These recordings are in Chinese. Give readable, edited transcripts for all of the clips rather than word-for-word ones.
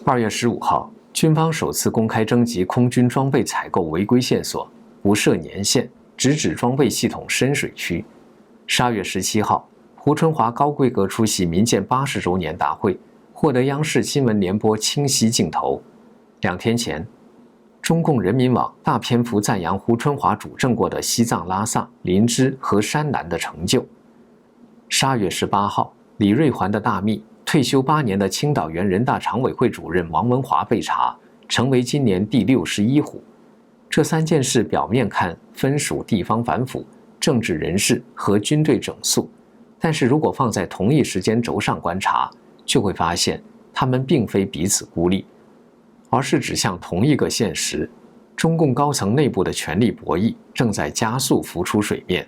2月15号，军方首次公开征集空军装备采购违规线索，不设年限，直指装备系统深水区。12月17号，胡春华高规格出席民建80周年大会，获得央视新闻联播清晰镜头。2天前，中共人民网大篇幅赞扬胡春华主政过的西藏拉萨、林芝和山南的成就。12月18号，李瑞环的大秘，退休8年的青岛原人大常委会主任王文华被查，成为今年第61虎。这3件事表面看分属地方反腐、政治人事和军队整肃，但是如果放在同一时间轴上观察，就会发现他们并非彼此孤立，而是指向同一个现实：中共高层内部的权力博弈正在加速浮出水面，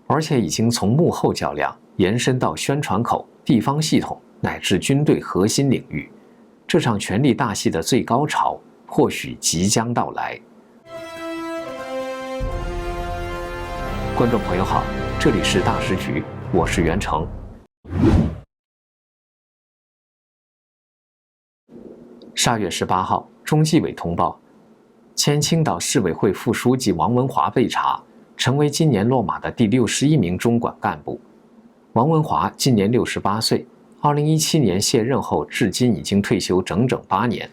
而且已经从幕后较量延伸到宣传口、地方系统乃至军队核心领域。这场权力大戏的最高潮或许即将到来。观众朋友好，这里是大时局，我是袁成。12月18号，中纪委通报，前青岛市委会副书记王文华被查，成为今年落马的第61名中管干部。王文华今年68岁，2017年卸任后，至今已经退休整整8年。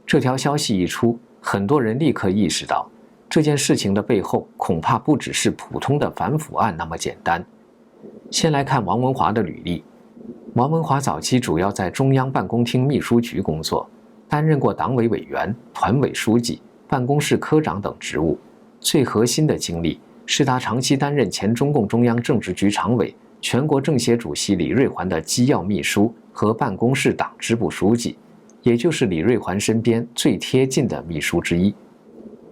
这条消息一出，很多人立刻意识到，这件事情的背后恐怕不只是普通的反腐案那么简单。先来看王文华的履历。王文华早期主要在中央办公厅秘书局工作，担任过党委委员、团委书记、办公室科长等职务。最核心的经历是他长期担任前中共中央政治局常委、全国政协主席李瑞环的机要秘书和办公室党支部书记，也就是李瑞环身边最贴近的秘书之一。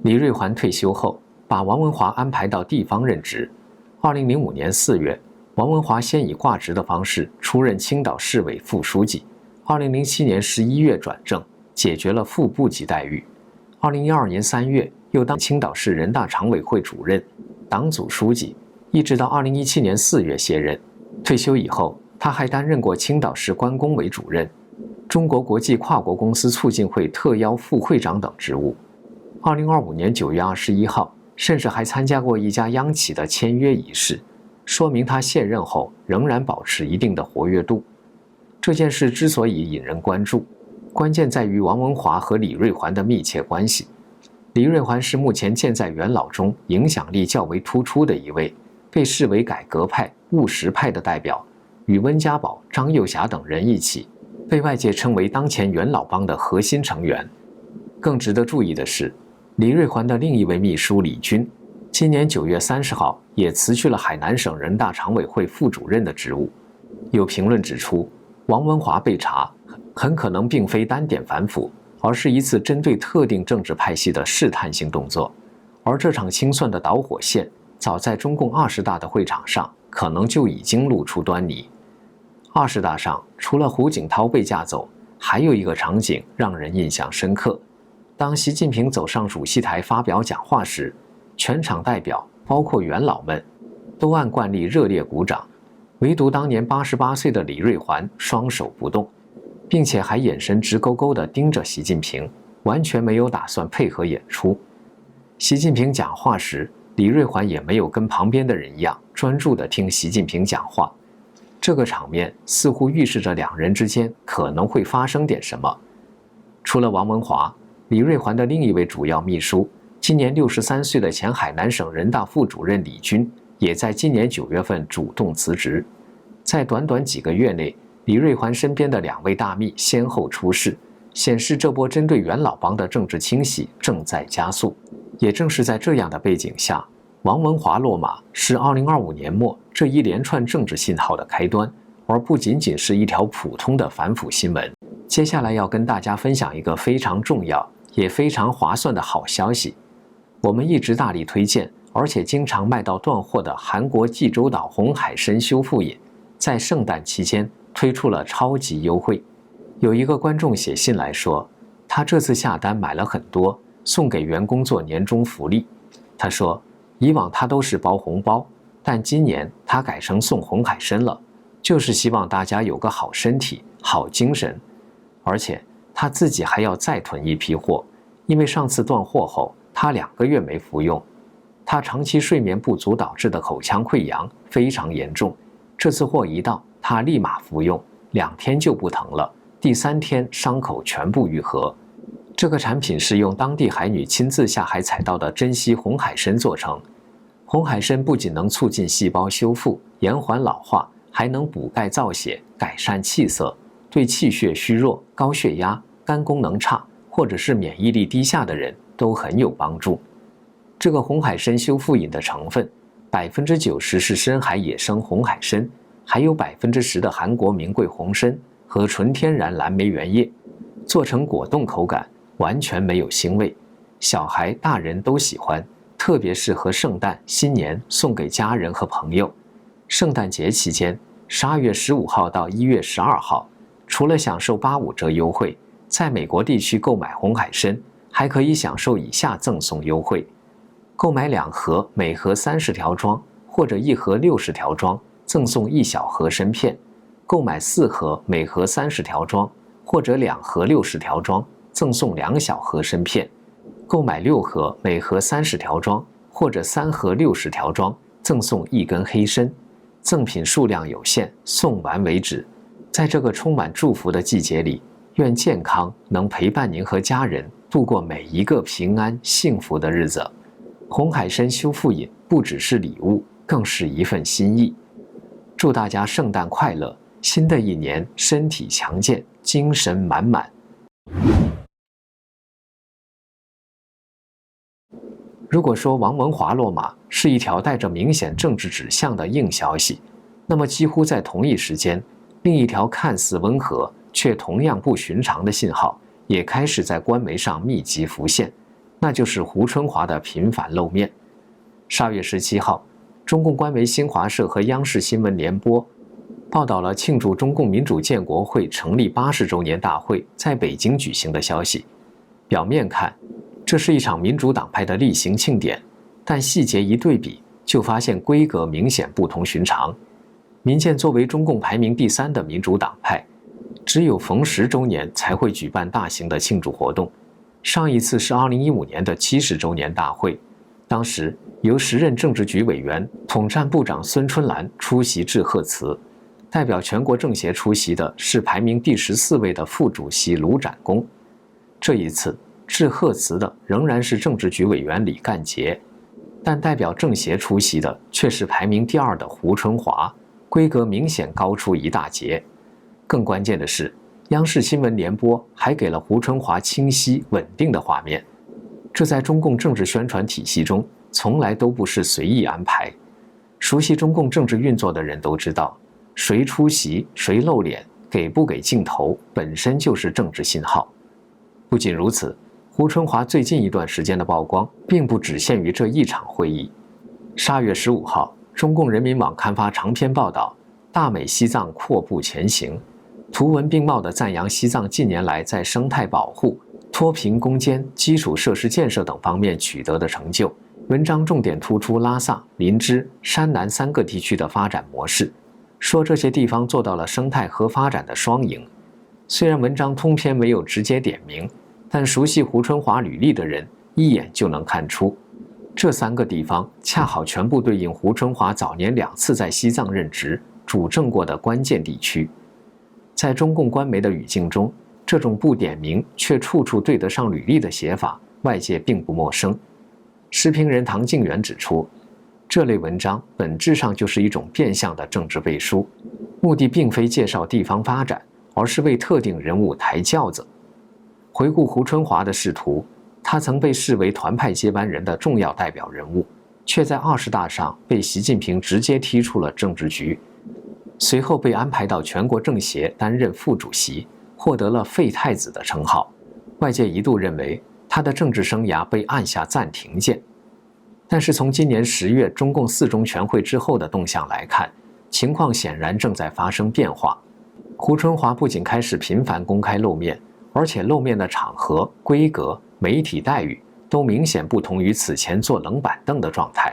李瑞环退休后，把王文华安排到地方任职。2005年4月，王文华先以挂职的方式出任青岛市委副书记。2007年11月转正，解决了副部级待遇。2012年3月，又当青岛市人大常委会主任、党组书记，一直到2017年4月卸任。退休以后，他还担任过青岛市关工委主任、中国国际跨国公司促进会特邀副会长等职务。2025年9月21号，甚至还参加过一家央企的签约仪式，说明他卸任后仍然保持一定的活跃度。这件事之所以引人关注，关键在于王文华和李瑞环的密切关系。李瑞环是目前健在元老中影响力较为突出的一位，被视为改革派、务实派的代表，与温家宝、张幼霞等人一起，被外界称为当前元老帮的核心成员。更值得注意的是，李瑞环的另一位秘书李军，今年9月30号也辞去了海南省人大常委会副主任的职务。有评论指出，王文华被查很可能并非单点反腐，而是一次针对特定政治派系的试探性动作。而这场清算的导火线，早在中共20大的会场上可能就已经露出端倪。20大上，除了胡锦涛被架走，还有一个场景让人印象深刻。当习近平走上主席台发表讲话时，全场代表包括元老们都按惯例热烈鼓掌，唯独当年88岁的李瑞环双手不动，并且还眼神直勾勾地盯着习近平，完全没有打算配合演出。习近平讲话时，李瑞环也没有跟旁边的人一样专注地听习近平讲话。这个场面似乎预示着两人之间可能会发生点什么。除了王文华，李瑞环的另一位主要秘书，今年63岁的前海南省人大副主任李军，也在今年9月份主动辞职。在短短几个月内，李瑞环身边的2位大秘先后出事，显示这波针对元老帮的政治清洗正在加速。也正是在这样的背景下，王文华落马是2025年末这一连串政治信号的开端，而不仅仅是一条普通的反腐新闻。接下来要跟大家分享一个非常重要也非常划算的好消息。我们一直大力推荐，而且经常卖到断货的韩国济州岛红海参修复饮，在圣诞期间推出了超级优惠。有一个观众写信来说，他这次下单买了很多，送给员工做年终福利。他说，以往他都是包红包，但今年他改成送红海参了，就是希望大家有个好身体、好精神。而且他自己还要再囤一批货，因为上次断货后，他2个月没服用。他长期睡眠不足导致的口腔溃疡非常严重，这次货一到，他立马服用，2天就不疼了，第3天伤口全部愈合。这个产品是用当地海女亲自下海采到的珍稀红海参做成。红海参不仅能促进细胞修复、延缓老化，还能补钙造血、改善气色，对气血虚弱、高血压、肝功能差或者是免疫力低下的人都很有帮助。这个红海参修复饮的成分，90%是深海野生红海参，还有10%的韩国名贵红参和纯天然蓝莓原液，做成果冻口感，完全没有腥味，小孩大人都喜欢，特别适合圣诞、新年送给家人和朋友。圣诞节期间，12月15号到1月12号，除了享受85折优惠，在美国地区购买红海参还可以享受以下赠送优惠：购买2盒，每盒30条装，或者1盒60条装，赠送1小盒参片；购买4盒，每盒30条装，或者2盒60条装，赠送2小盒参片；购买6盒，每盒30条装，或者3盒60条装，赠送1根黑参。赠品数量有限，送完为止。在这个充满祝福的季节里，愿健康能陪伴您和家人度过每一个平安幸福的日子。红海参修复饮不只是礼物，更是一份心意。祝大家圣诞快乐，新的一年身体强健，精神满满。如果说王文华落马是一条带着明显政治指向的硬消息，那么几乎在同一时间，另一条看似温和却同样不寻常的信号也开始在官媒上密集浮现，那就是胡春华的频繁露面。12月17号，中共官媒新华社和央视新闻联播报道了庆祝中共民主建国会成立80周年大会在北京举行的消息。表面看，这是一场民主党派的例行庆典，但细节一对比，就发现规格明显不同寻常。民建作为中共排名第3的民主党派，只有逢10周年才会举办大型的庆祝活动。上一次是2015年的70周年大会，当时由时任政治局委员、统战部长孙春兰出席致贺词，代表全国政协出席的是排名第14位的副主席卢展功。这一次致贺词的仍然是政治局委员李干杰，但代表政协出席的却是排名第2的胡春华，规格明显高出一大截。更关键的是，央视新闻联播还给了胡春华清晰稳定的画面，这在中共政治宣传体系中从来都不是随意安排。熟悉中共政治运作的人都知道，谁出席谁露脸，给不给镜头本身就是政治信号。不仅如此，胡春华最近一段时间的曝光并不只限于这一场会议。12月15号，中共人民网刊发长篇报道，大美西藏阔步前行，图文并茂地赞扬西藏近年来在生态保护、脱贫攻坚、基础设施建设等方面取得的成就。文章重点突出拉萨、林芝、山南3个地区的发展模式，说这些地方做到了生态和发展的双赢。虽然文章通篇没有直接点名，但熟悉胡春华履历的人一眼就能看出，这3个地方恰好全部对应胡春华早年2次在西藏任职主政过的关键地区。在中共官媒的语境中，这种不点名却处处对得上履历的写法，外界并不陌生。时评人唐静远指出，这类文章本质上就是一种变相的政治背书，目的并非介绍地方发展，而是为特定人物抬轿子。回顾胡春华的仕途，他曾被视为团派接班人的重要代表人物，却在20大上被习近平直接踢出了政治局，随后被安排到全国政协担任副主席，获得了废太子的称号。外界一度认为他的政治生涯被按下暂停键，但是从今年10月中共4中全会之后的动向来看，情况显然正在发生变化。胡春华不仅开始频繁公开露面，而且露面的场合、规格、媒体待遇都明显不同于此前坐冷板凳的状态。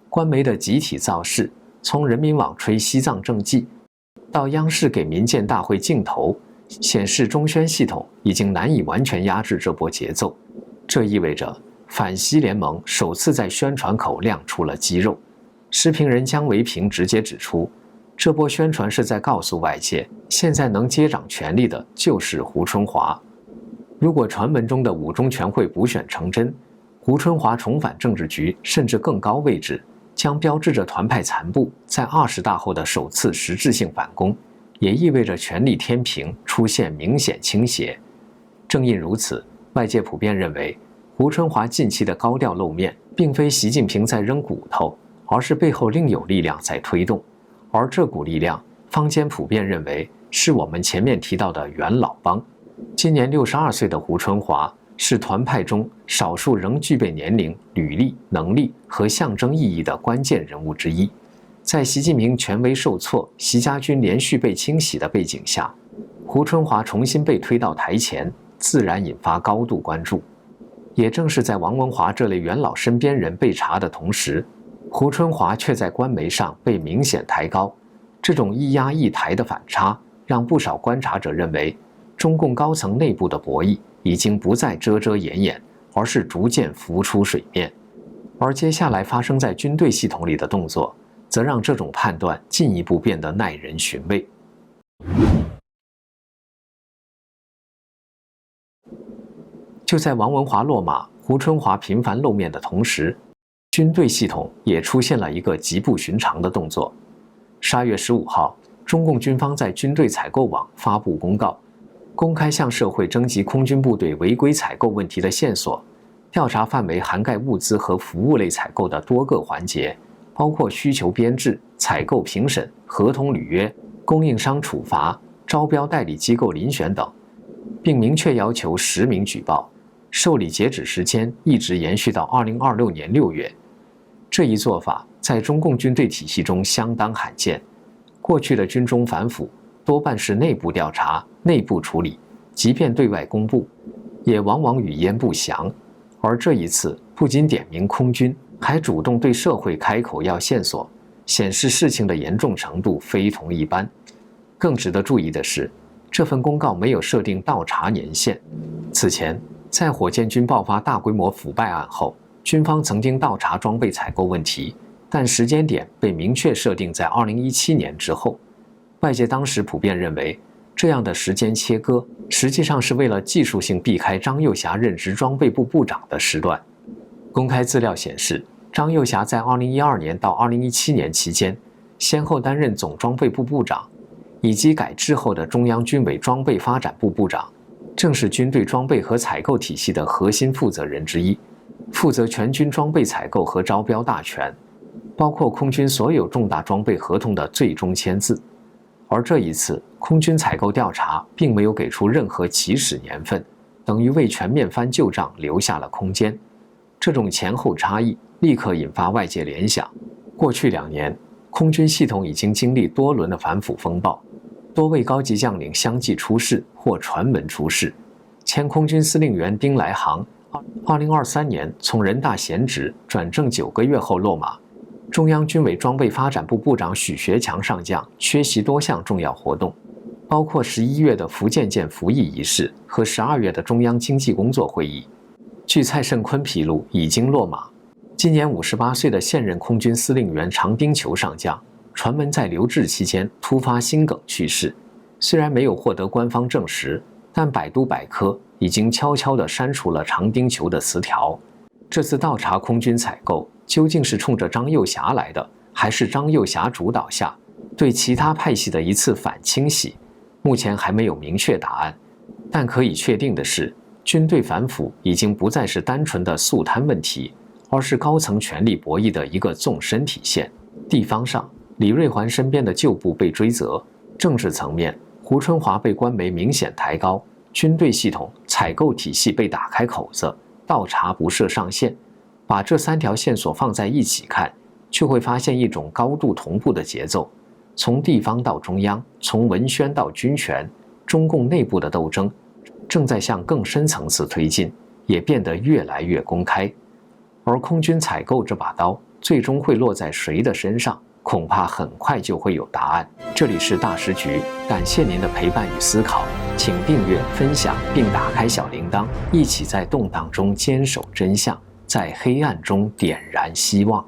官媒的集体造势，从人民网吹西藏政绩，到央视给民建大会镜头，显示中宣系统已经难以完全压制这波节奏。这意味着反西联盟首次在宣传口亮出了肌肉。时评人姜维平直接指出，这波宣传是在告诉外界，现在能接掌权力的就是胡春华。如果传闻中的五中全会补选成真，胡春华重返政治局甚至更高位置，将标志着团派残部在20大后的首次实质性反攻，也意味着权力天平出现明显倾斜。正因如此，外界普遍认为，胡春华近期的高调露面，并非习近平在扔骨头，而是背后另有力量在推动。而这股力量，坊间普遍认为是我们前面提到的元老帮。今年62岁的胡春华是团派中少数仍具备年龄、履历、能力和象征意义的关键人物之一。在习近平权威受挫、习家军连续被清洗的背景下，胡春华重新被推到台前，自然引发高度关注。也正是在王文华这类元老身边人被查的同时，胡春华却在官媒上被明显抬高。这种一压一抬的反差，让不少观察者认为，中共高层内部的博弈已经不再遮遮掩掩，而是逐渐浮出水面。而接下来发生在军队系统里的动作，则让这种判断进一步变得耐人寻味。就在王文华落马、胡春华频繁露面的同时，军队系统也出现了一个极不寻常的动作。12月15号，中共军方在军队采购网发布公告，公开向社会征集空军部队违规采购问题的线索，调查范围涵盖物资和服务类采购的多个环节，包括需求编制、采购评审、合同履约、供应商处罚、招标代理机构遴选等，并明确要求实名举报，受理截止时间一直延续到2026年6月。这一做法在中共军队体系中相当罕见。过去的军中反腐多半是内部调查、内部处理，即便对外公布，也往往语焉不详。而这一次不仅点名空军，还主动对社会开口要线索，显示事情的严重程度非同一般。更值得注意的是，这份公告没有设定倒查年限。此前，在火箭军爆发大规模腐败案后，军方曾经倒查装备采购问题，但时间点被明确设定在2017年之后。外界当时普遍认为，这样的时间切割实际上是为了技术性避开张又侠任职装备部部长的时段。公开资料显示，张又侠在2012年到2017年期间，先后担任总装备部部长以及改制后的中央军委装备发展部部长，正是军队装备和采购体系的核心负责人之一，负责全军装备采购和招标大权，包括空军所有重大装备合同的最终签字。而这一次，空军采购调查并没有给出任何起始年份，等于为全面翻旧账留下了空间。这种前后差异立刻引发外界联想：过去2年，空军系统已经经历多轮的反腐风暴，多位高级将领相继出事或传闻出事。前空军司令员丁来航2023年从人大闲职转正9个月后落马，中央军委装备发展部部长许学强上将缺席多项重要活动，包括11月的福建舰服役仪式和12月的中央经济工作会议。据蔡胜坤披露，已经落马。今年58岁的现任空军司令员常丁球上将，传闻在留置期间突发心梗去世。虽然没有获得官方证实，但百度百科已经悄悄地删除了常丁球的词条。这次倒查空军采购究竟是冲着张又侠来的，还是张又侠主导下对其他派系的一次反清洗？目前还没有明确答案。但可以确定的是，军队反腐已经不再是单纯的肃贪问题，而是高层权力博弈的一个纵深体现。地方上，李瑞环身边的旧部被追责；政治层面，胡春华被官媒明显抬高；军队系统采购体系被打开口子，倒查不设上限。把这3条线索放在一起看，就会发现一种高度同步的节奏。从地方到中央，从文宣到军权，中共内部的斗争正在向更深层次推进，也变得越来越公开。而空军采购这把刀最终会落在谁的身上，恐怕很快就会有答案。这里是大时局，感谢您的陪伴与思考。请订阅、分享并打开小铃铛，一起在动荡中坚守真相，在黑暗中点燃希望。